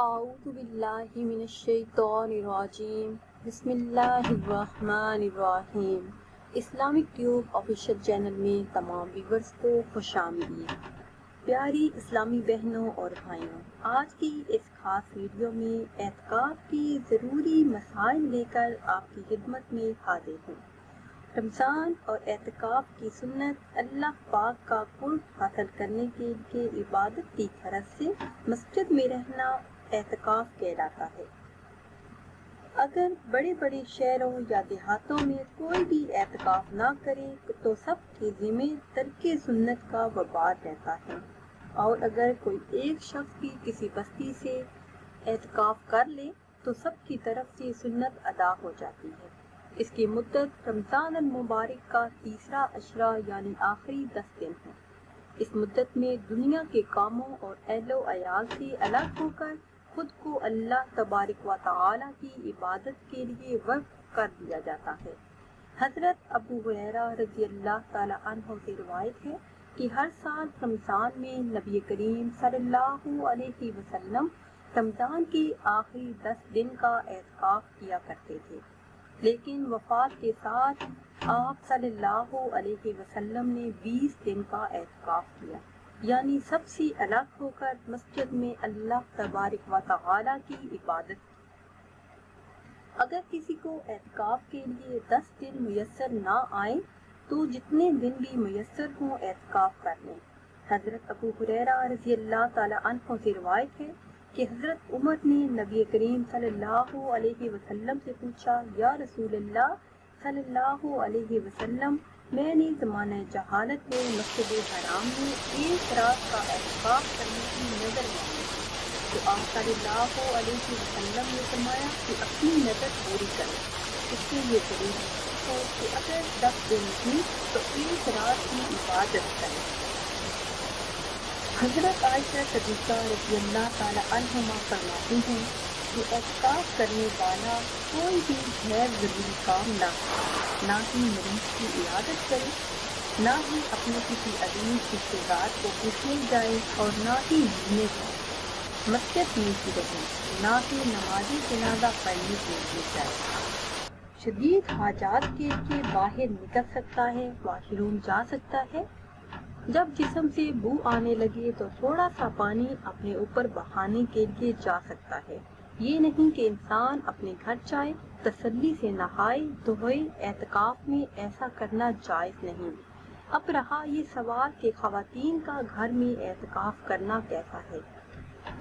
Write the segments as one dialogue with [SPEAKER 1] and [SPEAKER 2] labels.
[SPEAKER 1] اعوذ باللہ من الشیطان الرجیم بسم اللہ الرحمن الرحیم۔ اسلامک ٹیوب آفیشیل چینل میں تمام ویورز کو خوش آمدید۔ پیاری اسلامی بہنوں اور بھائیوں، آج کی اس خاص ویڈیو میں اعتکاف کی ضروری مسائل لے کر آپ کی خدمت میں حاضر ہوں۔ رمضان اور اعتکاف کی سنت اللہ پاک کا قرب حاصل کرنے کے لیے عبادت کی غرض سے مسجد میں رہنا اعتکاف کہلاتا ہے۔ اگر بڑے بڑے شہروں یا دیہاتوں میں کوئی بھی اعتکاف نہ کرے تو سب کے ذمہ ترک سنت کا وبال رہتا ہے، اور اگر کوئی ایک شخص بھی کسی بستی سے اعتکاف کر لے تو سب کی طرف سے سنت ادا ہو جاتی ہے۔ اس کی مدت رمضان المبارک کا تیسرا عشرہ یعنی آخری 10 دن ہے۔ اس مدت میں دنیا کے کاموں اور اہل و عیال سے الگ ہو کر خود کو اللہ تبارک و تعالی کی عبادت کے لیے وقف کر دیا جاتا ہے۔ حضرت ابو ہریرہ رضی اللہ تعالی عنہ سے روایت ہے کہ ہر سال رمضان میں نبی کریم صلی اللہ علیہ وسلم رمضان کے آخری 10 دن کا اعتکاف کیا کرتے تھے، لیکن وفات کے ساتھ آپ صلی اللہ علیہ وسلم نے 20 دن کا اعتکاف کیا، یعنی سب سے الگ ہو کر مسجد میں اللہ تبارک و تعالی کی عبادت کی۔ اگر کسی کو اعتکاف کے لیے 10 دن میسر نہ آئے تو جتنے دن بھی میسر ہوں اعتکاف کر لیں۔ حضرت ابو ہریرہ رضی اللہ تعالی عنہ سے روایت ہے کہ حضرت عمر نے نبی کریم صلی اللہ علیہ وسلم سے پوچھا، یا رسول اللہ صلی اللہ علیہ وسلم، میں نے زمانہ جہالت میں مسجد حرام میں ایک رات کا اعتکاف کرنے کی نظر مانی، تو آپ صلی اللہ علیہ وسلم نے فرمایا کہ اپنی نظر پوری کریں، اس سے یہ ضروری ہے کہ اگر 10 دن بھی تو ایک رات کی عبادت کریں۔ حضرت عائشہ صدیقہ رضی اللہ تعالی عنہما فرماتی ہیں کہ اعتکاف کرنے والا کوئی بھی غیر ضروری کام نہ کرے، نہ ہی مریض کی عیادت کرے، نہ ہی اپنے کسی عزیز رشتے دار کو پوچھنے جائے، اور نہ ہی ملنے جائے، مسجد میں ہی رہے، نہ ہی نماز جنازہ پڑھنے کے لیے جائے، شدید حاجات کے لیے باہر نکل سکتا ہے، واش روم جا سکتا ہے، جب جسم سے بو آنے لگے تو تھوڑا سا پانی اپنے اوپر بہانے کے لیے جا سکتا ہے۔ یہ نہیں کہ انسان اپنے گھر جائے، تسلی سے نہائے دھوئے، اعتکاف میں ایسا کرنا جائز نہیں۔ اب رہا یہ سوال کہ خواتین کا گھر میں اعتکاف کرنا کیسا ہے،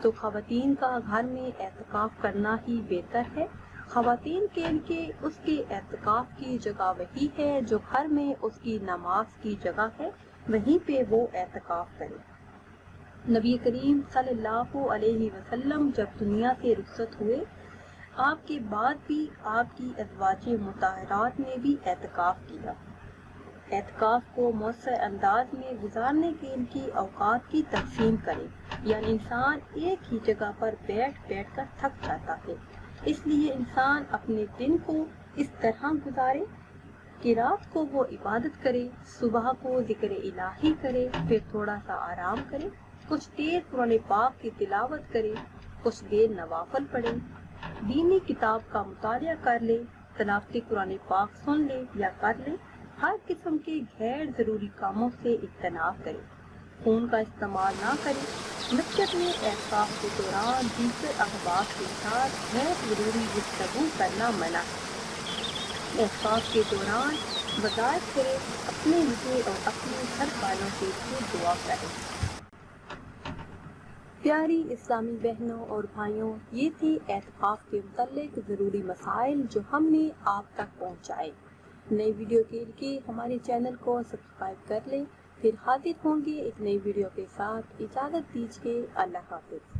[SPEAKER 1] تو خواتین کا گھر میں اعتکاف کرنا ہی بہتر ہے۔ خواتین کے لیے اس کے اعتکاف کی جگہ وہی ہے جو گھر میں اس کی نماز کی جگہ ہے، وہیں پہ وہ اعتکاف کرے۔ نبی کریم صلی اللہ علیہ وسلم جب دنیا سے رخصت ہوئے، آپ کے بعد بھی آپ کی ازواج مطہرات نے بھی اعتکاف کیا۔ اعتکاف کو مؤثر انداز میں گزارنے کے لیے اوقات کی تقسیم کرے، یعنی انسان ایک ہی جگہ پر بیٹھ بیٹھ کر تھک جاتا ہے، اس لیے انسان اپنے دن کو اس طرح گزارے کہ رات کو وہ عبادت کرے، صبح کو ذکر الہی کرے، پھر تھوڑا سا آرام کرے، کچھ دیر قرآن پاک کی تلاوت کرے، کچھ دیر نوافل پڑھے، دینی کتاب کا مطالعہ کر لے، تلاوت قرآن پاک سن لے یا کر لے، ہر قسم کے غیر ضروری کاموں سے اجتناب کرے، فون کا استعمال نہ کرے۔ مسجد میں اعتکاف کے دوران دیگر احباب کے ساتھ غیر ضروری گفتگو کرنا منع ہے۔ اعتکاف کے دوران وظائف کرے، اپنے لیے اور اپنے گھر والوں کے لیے دعا کرے۔ پیاری اسلامی بہنوں اور بھائیوں، یہ تھی اعتکاف کے متعلق ضروری مسائل جو ہم نے آپ تک پہنچائے۔ نئی ویڈیو کے لیے ہمارے چینل کو سبسکرائب کر لیں، پھر حاضر ہوں گے ایک نئی ویڈیو کے ساتھ۔ اجازت دیجیے، اللہ حافظ۔